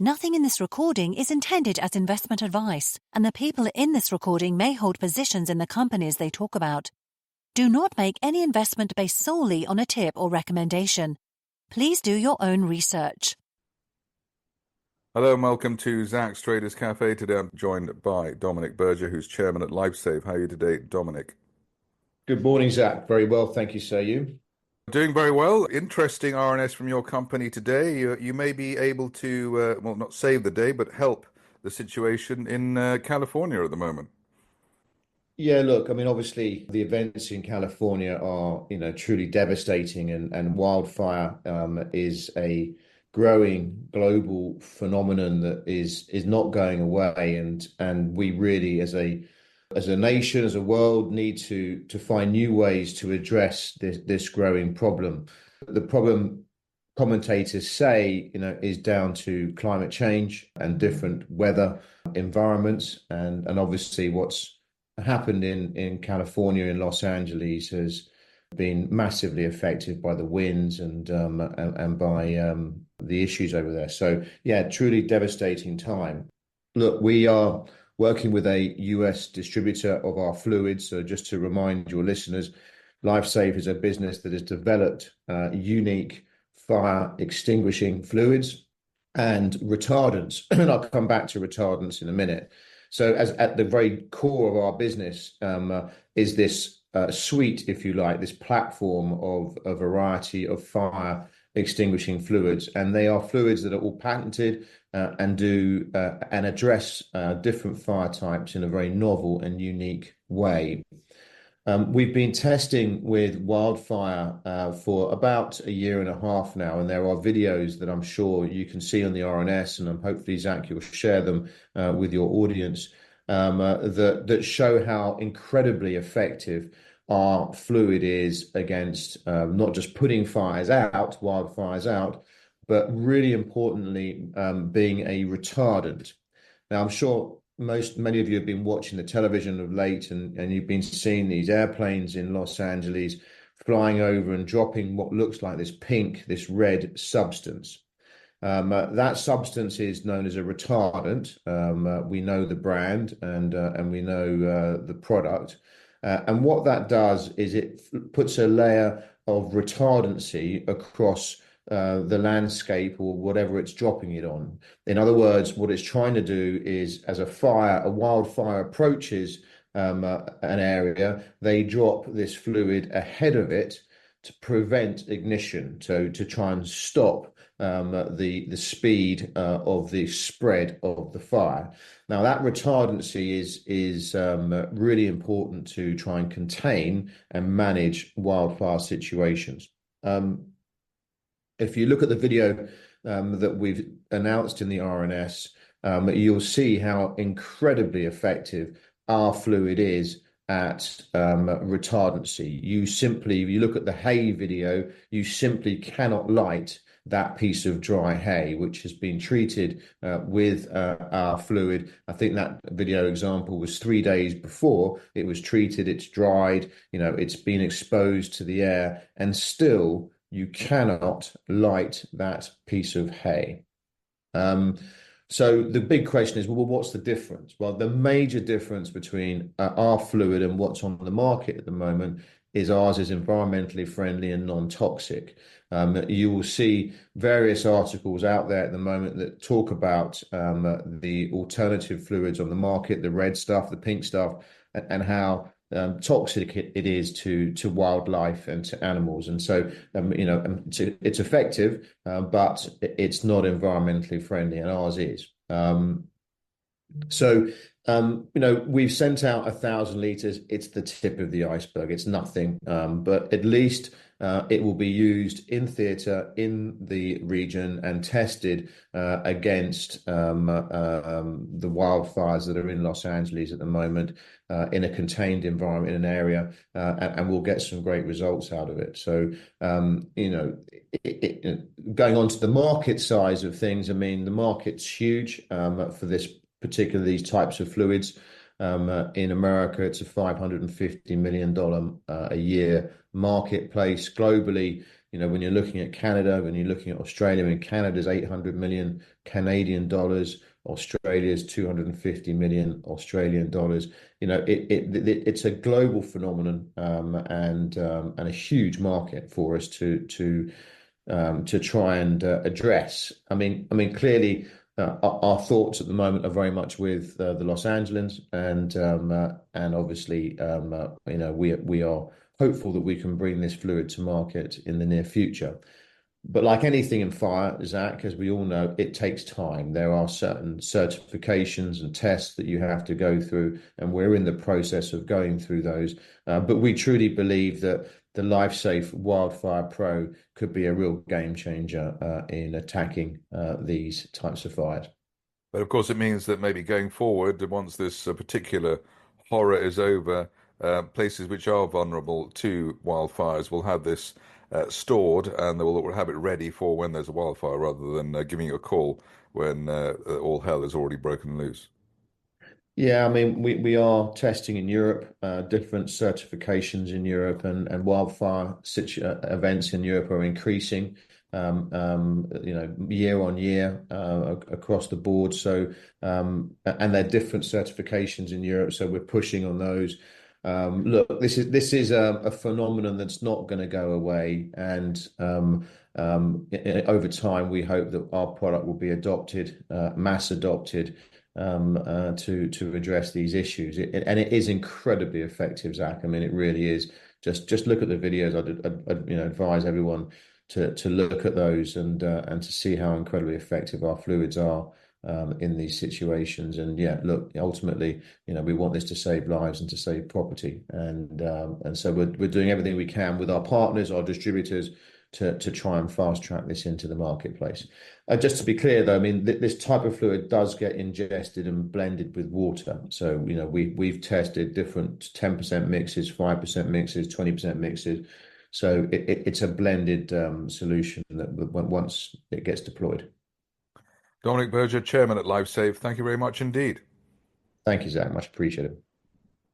Nothing in this recording is intended as investment advice, and the people in this recording may hold positions in the companies they talk about. Do not make any investment based solely on a tip or recommendation. Please do your own research. Hello and welcome to Zak's Traders Cafe. Today I'm joined by Dominic Berger, who's chairman at LifeSafe. How are you today, Dominic? Good morning, Zach. Very well, thank you, sir. You? Doing very well. Interesting RNS from your company today. You may be able to, well, not save the day, but help the situation in California at the moment. Yeah, look, I mean, obviously the events in California are, truly devastating, and wildfire is a growing global phenomenon that is not going away, and we really, as a nation, as a world, need to find new ways to address this growing problem. The problem, commentators say, is down to climate change and different weather environments, and obviously what's happened in California, in Los Angeles, has been massively affected by the winds and by the issues over there. So yeah, truly devastating time. Look, we are working with a US distributor of our fluids. So just to remind your listeners, LifeSafe is a business that has developed unique fire extinguishing fluids and retardants. And I'll come back to retardants in a minute. So as at the very core of our business is this suite, if you like, this platform of a variety of fire extinguishing fluids, and they are fluids that are all patented and do and address different fire types in a very novel and unique way. We've been testing with wildfire for about a year and a half now, and there are videos that I'm sure you can see on the RNS, and hopefully, Zach, you'll share them with your audience that show how incredibly effective our fluid is against not just putting wildfires out, but really importantly, being a retardant. Now, I'm sure many of you have been watching the television of late, and you've been seeing these airplanes in Los Angeles flying over and dropping what looks like this red substance. That substance is known as a retardant. We know the brand and we know the product. And what that does is it puts a layer of retardancy across the landscape or whatever it's dropping it on. In other words, what it's trying to do is, as a wildfire approaches an area, they drop this fluid ahead of it to prevent ignition, to try and stop the speed of the spread of the fire. Now, that retardancy is really important to try and contain and manage wildfire situations. If you look at the video that we've announced in the RNS, you'll see how incredibly effective our fluid is at retardancy. If you look at the hay video, you simply cannot light that piece of dry hay, which has been treated with our fluid. I think that video example was 3 days before it was treated. It's dried, it's been exposed to the air, and still you cannot light that piece of hay. So the big question is, well, what's the difference? Well, the major difference between our fluid and what's on the market at the moment is ours is environmentally friendly and non-toxic. You will see various articles out there at the moment that talk about the alternative fluids on the market, the red stuff, the pink stuff, and how toxic it is to wildlife and to animals. And so, it's effective, but it's not environmentally friendly, and ours is. We've sent out 1,000 litres. It's the tip of the iceberg. It's nothing, but at least it will be used in theatre in the region and tested against the wildfires that are in Los Angeles at the moment in a contained environment, in an area, and we'll get some great results out of it. So, going on to the market size of things, I mean, the market's huge for these types of fluids. In America, it's a $550 million a year marketplace. Globally, When you're looking at Canada, when you're looking at Australia, and Canada's 800 million Canadian dollars, Australia's 250 million Australian dollars. It's a global phenomenon, and a huge market for us to try and address. Clearly, our thoughts at the moment are very much with the Los Angeles, and obviously, we are hopeful that we can bring this fluid to market in the near future. But like anything in fire, Zach, as we all know, it takes time. There are certain certifications and tests that you have to go through, and we're in the process of going through those. But we truly believe that the LifeSafe Wildfire Pro could be a real game changer in attacking these types of fires. But of course, it means that maybe going forward, once this particular horror is over, places which are vulnerable to wildfires will have this stored, and they will have it ready for when there's a wildfire, rather than giving you a call when all hell is already broken loose. Yeah, we are testing in Europe, different certifications in Europe, and wildfire events in Europe are increasing, year on year, across the board. So, and there are different certifications in Europe, so we're pushing on those. Look, this is a phenomenon that's not going to go away, and over time, we hope that our product will be adopted, mass adopted, to address these issues. And it is incredibly effective, Zach. It really is. Just look at the videos. I'd advise everyone to look at those, and to see how incredibly effective our fluids are in these situations. And yeah, look, ultimately, we want this to save lives and to save property, and so we're doing everything we can with our partners, our distributors, to try and fast track this into the marketplace. Just to be clear, though, this type of fluid does get ingested and blended with water. So, we've tested different 10% mixes, 5% mixes, 20% mixes. So it's a blended solution that once it gets deployed. Dominic Berger, Chairman at LifeSafe, thank you very much indeed. Thank you, Zach. Much appreciated.